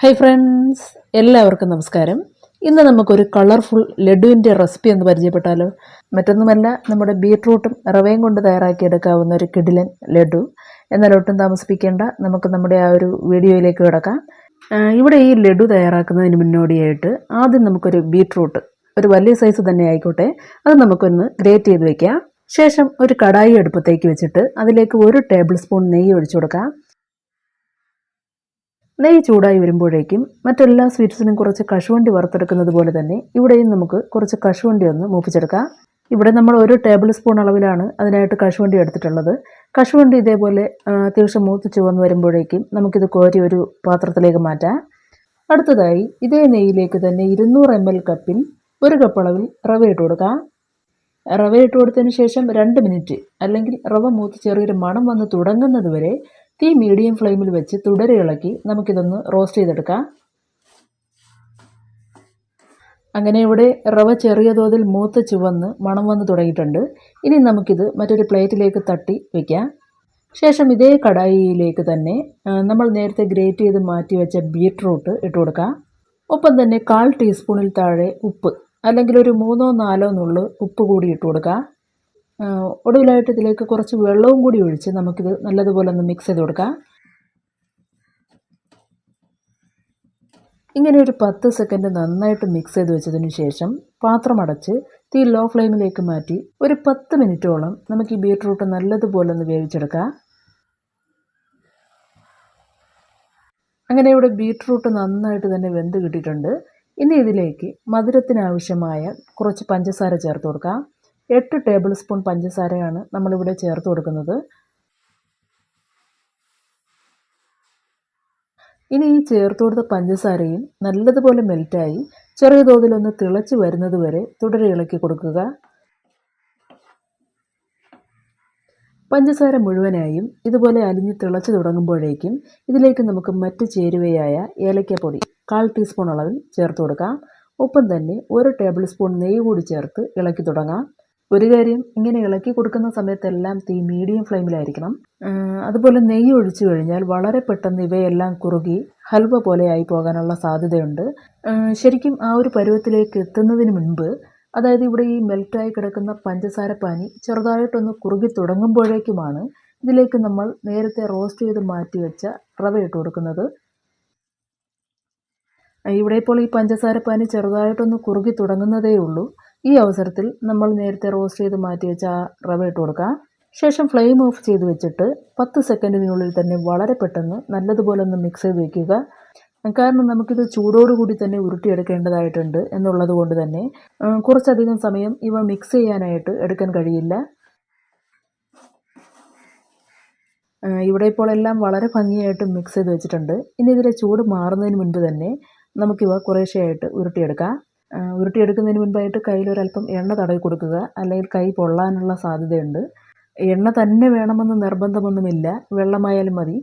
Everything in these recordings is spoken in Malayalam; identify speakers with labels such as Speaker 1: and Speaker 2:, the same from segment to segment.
Speaker 1: ഹൈ ഫ്രണ്ട്സ്, എല്ലാവർക്കും നമസ്കാരം. ഇന്ന് നമുക്കൊരു കളർഫുൾ ലഡുവിൻ്റെ റെസിപ്പി ഒന്ന് പരിചയപ്പെട്ടാലോ. മറ്റൊന്നുമല്ല, നമ്മുടെ ബീട്രൂട്ടും റവയും കൊണ്ട് തയ്യാറാക്കിയെടുക്കാവുന്ന ഒരു കിടിലൻ ലഡു. എന്നാൽ ഒട്ടും താമസിപ്പിക്കേണ്ട, നമുക്ക് നമ്മുടെ ആ ഒരു വീഡിയോയിലേക്ക് കിടക്കാം. ഇവിടെ ഈ ലഡു തയ്യാറാക്കുന്നതിന് മുന്നോടിയായിട്ട് ആദ്യം നമുക്കൊരു ബീട്രൂട്ട്, ഒരു വലിയ സൈസ് തന്നെ ആയിക്കോട്ടെ, അത് നമുക്കൊന്ന് ഗ്രേറ്റ് ചെയ്ത് വെക്കാം. ശേഷം ഒരു കടായി അടുപ്പത്തേക്ക് വെച്ചിട്ട് അതിലേക്ക് 1 ടേബിൾ സ്പൂൺ നെയ്യ് ഒഴിച്ചു കൊടുക്കാം. നെയ്യ് ചൂടായി വരുമ്പോഴേക്കും മറ്റെല്ലാ സ്വീറ്റ്സിനും കുറച്ച് കശുവണ്ടി വറുത്തെടുക്കുന്നത് പോലെ തന്നെ ഇവിടെയും നമുക്ക് കുറച്ച് കശുവണ്ടി ഒന്ന് മൂപ്പിച്ചെടുക്കാം. ഇവിടെ നമ്മൾ 1 ടേബിൾ സ്പൂൺ അളവിലാണ് അതിനായിട്ട് കശുവണ്ടി എടുത്തിട്ടുള്ളത്. കശുവണ്ടി ഇതേപോലെ അത്യാവശ്യം മൂത്ത് ചുവന്ന് വരുമ്പോഴേക്കും നമുക്കിത് കോരി ഒരു പാത്രത്തിലേക്ക് മാറ്റാം. അടുത്തതായി ഇതേ നെയ്യിലേക്ക് തന്നെ 200 ml കപ്പിൽ 1 കപ്പ് അളവിൽ റവ ഇട്ട് കൊടുക്കാം. റവ ഇട്ട് കൊടുത്തതിന് ശേഷം 2 മിനിറ്റ് അല്ലെങ്കിൽ റവ മൂത്ത് ചെറിയൊരു മണം വന്ന് തുടങ്ങുന്നത് വരെ തീ മീഡിയം ഫ്ലെയിമിൽ വെച്ച് തുടരെ ഇളക്കി നമുക്കിതൊന്ന് റോസ്റ്റ് ചെയ്തെടുക്കാം. അങ്ങനെ ഇവിടെ റവ ചെറിയ തോതിൽ മൂത്ത് ചുവന്ന് മണം വന്ന് തുടങ്ങിയിട്ടുണ്ട്. ഇനി നമുക്കിത് മറ്റൊരു പ്ലേറ്റിലേക്ക് തട്ടി വയ്ക്കാം. ശേഷം ഇതേ കടായിയിലേക്ക് തന്നെ നമ്മൾ നേരത്തെ ഗ്രേറ്റ് ചെയ്ത് മാറ്റി വെച്ച ബീട്രൂട്ട് ഇട്ട് കൊടുക്കാം. ഒപ്പം തന്നെ 1/4 ടീസ്പൂണിൽ താഴെ ഉപ്പ്, അല്ലെങ്കിൽ ഒരു 3-4 നുള്ളു ഉപ്പ് കൂടി ഇട്ട് കൊടുക്കാം. ഒടുവിലായിട്ട് ഇതിലേക്ക് കുറച്ച് വെള്ളവും കൂടി ഒഴിച്ച് നമുക്കിത് നല്ലതുപോലെ ഒന്ന് മിക്സ് ചെയ്ത് കൊടുക്കാം. ഇങ്ങനെ ഒരു 10 സെക്കൻഡ് നന്നായിട്ട് മിക്സ് ചെയ്ത് വെച്ചതിന് ശേഷം പാത്രം അടച്ച് തീ ലോ ഫ്ലെയിമിലേക്ക് മാറ്റി ഒരു 10 മിനിറ്റോളം നമുക്ക് ഈ ബീട്രൂട്ട് നല്ലതുപോലെ ഒന്ന് വേവിച്ചെടുക്കാം. അങ്ങനെ ഇവിടെ ബീട്രൂട്ട് നന്നായിട്ട് തന്നെ വെന്ത് കിട്ടിയിട്ടുണ്ട്. ഇനി ഇതിലേക്ക് മധുരത്തിനാവശ്യമായ കുറച്ച് പഞ്ചസാര ചേർത്ത് കൊടുക്കാം. 8 ടേബിൾ സ്പൂൺ പഞ്ചസാരയാണ് നമ്മളിവിടെ ചേർത്ത് കൊടുക്കുന്നത്. ഇനി ഈ ചേർത്ത് കൊടുത്ത പഞ്ചസാരയും നല്ലതുപോലെ മെൽറ്റായി ചെറിയ തോതിലൊന്ന് തിളച്ച് വരുന്നത് വരെ തുടരെ ഇളക്കി കൊടുക്കുക. പഞ്ചസാര മുഴുവനായും ഇതുപോലെ അലിഞ്ഞ് തിളച്ച് തുടങ്ങുമ്പോഴേക്കും ഇതിലേക്ക് നമുക്ക് മറ്റ് ചേരുവയായ ഏലക്കപ്പൊടി 1/4 ടീസ്പൂൺ അളവിൽ ചേർത്ത് കൊടുക്കാം. ഒപ്പം തന്നെ 1 ടേബിൾ സ്പൂൺ നെയ്യ് കൂടി ചേർത്ത് ഇളക്കി തുടങ്ങാം. ഒരു കാര്യം, ഇങ്ങനെ ഇളക്കി കൊടുക്കുന്ന സമയത്തെല്ലാം തീ മീഡിയം ഫ്ലെയിമിലായിരിക്കണം. അതുപോലെ നെയ്യ് ഒഴിച്ചു കഴിഞ്ഞാൽ വളരെ പെട്ടെന്ന് ഇവയെല്ലാം കുറുകി ഹൽവ പോലെ ആയി പോകാനുള്ള സാധ്യതയുണ്ട്. ശരിക്കും ആ ഒരു പരുവത്തിലേക്ക് എത്തുന്നതിന് മുൻപ്, അതായത് ഇവിടെ ഈ മെൽറ്റായി കിടക്കുന്ന പഞ്ചസാര പാനി ചെറുതായിട്ടൊന്ന് കുറുകി തുടങ്ങുമ്പോഴേക്കുമാണ് ഇതിലേക്ക് നമ്മൾ നേരത്തെ റോസ്റ്റ് ചെയ്ത് മാറ്റി വെച്ച റവ ഇട്ട് കൊടുക്കുന്നത്. ഇവിടെ ഇപ്പോൾ ഈ പഞ്ചസാര പാനി ചെറുതായിട്ടൊന്ന് കുറുകി തുടങ്ങുന്നതേ ഉള്ളൂ. ഈ അവസരത്തിൽ നമ്മൾ നേരത്തെ റോസ്റ്റ് ചെയ്ത് മാറ്റി വെച്ച ആ റവ ഇട്ട് കൊടുക്കാം. ശേഷം ഫ്ലെയിം ഓഫ് ചെയ്ത് വെച്ചിട്ട് 10 സെക്കൻഡിനുള്ളിൽ തന്നെ വളരെ പെട്ടെന്ന് നല്ലതുപോലെ ഒന്ന് മിക്സ് ചെയ്ത് വയ്ക്കുക. കാരണം നമുക്കിത് ചൂടോടുകൂടി തന്നെ ഉരുട്ടിയെടുക്കേണ്ടതായിട്ടുണ്ട് എന്നുള്ളത് കൊണ്ട് തന്നെ കുറച്ചധികം സമയം ഇവ മിക്സ് ചെയ്യാനായിട്ട് എടുക്കാൻ കഴിയില്ല. ഇവിടെ ഇപ്പോൾ എല്ലാം വളരെ ഭംഗിയായിട്ട് മിക്സ് ചെയ്ത് വെച്ചിട്ടുണ്ട്. ഇനി ഇതിലെ ചൂട് മാറുന്നതിന് മുൻപ് തന്നെ നമുക്കിവ കുറേശ്ശെയായിട്ട് ഉരുട്ടിയെടുക്കാം. ഉരുട്ടിയെടുക്കുന്നതിന് മുൻപായിട്ട് കയ്യിലൊരല്പം എണ്ണ തടവി കൊടുക്കുക, അല്ലെങ്കിൽ കൈ പൊള്ളാനുള്ള സാധ്യതയുണ്ട്. എണ്ണ തന്നെ വേണമെന്ന് നിർബന്ധമൊന്നുമില്ല, വെള്ളമായാലും മതി.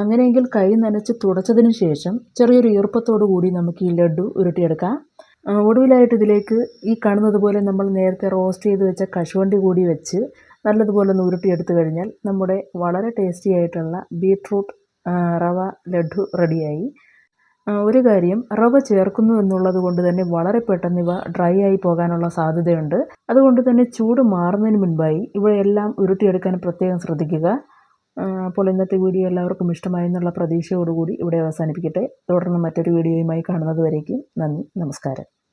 Speaker 1: അങ്ങനെയെങ്കിൽ കൈ നനച്ച് തുടച്ചതിന് ശേഷം ചെറിയൊരു ഈർപ്പത്തോടു കൂടി നമുക്ക് ഈ ലഡു ഉരുട്ടിയെടുക്കാം. ഒടുവിലായിട്ട് ഇതിലേക്ക് ഈ കാണുന്നത് പോലെ നമ്മൾ നേരത്തെ റോസ്റ്റ് ചെയ്ത് വെച്ച കശുവണ്ടി കൂടി വെച്ച് നല്ലതുപോലെ ഒന്ന് ഉരുട്ടിയെടുത്തു കഴിഞ്ഞാൽ നമ്മുടെ വളരെ ടേസ്റ്റി ആയിട്ടുള്ള ബീട്രൂട്ട് റവ ലഡു റെഡിയായി. ഒരു കാര്യം, റവ ചേർക്കുന്നു എന്നുള്ളത് കൊണ്ട് തന്നെ വളരെ പെട്ടെന്ന് ഇവ ഡ്രൈ ആയി പോകാനുള്ള സാധ്യതയുണ്ട്. അതുകൊണ്ട് തന്നെ ചൂട് മാറുന്നതിന് മുൻപായി ഇവയെല്ലാം ഉരുട്ടിയെടുക്കാൻ പ്രത്യേകം ശ്രദ്ധിക്കുക. അപ്പോൾ ഇന്നത്തെ വീഡിയോ എല്ലാവർക്കും ഇഷ്ടമായി എന്നുള്ള പ്രതീക്ഷയോടുകൂടി ഇവിടെ അവസാനിപ്പിക്കട്ടെ. തുടർന്ന് മറ്റൊരു വീഡിയോയുമായി കാണുന്നത് വരേക്കും നന്ദി, നമസ്കാരം.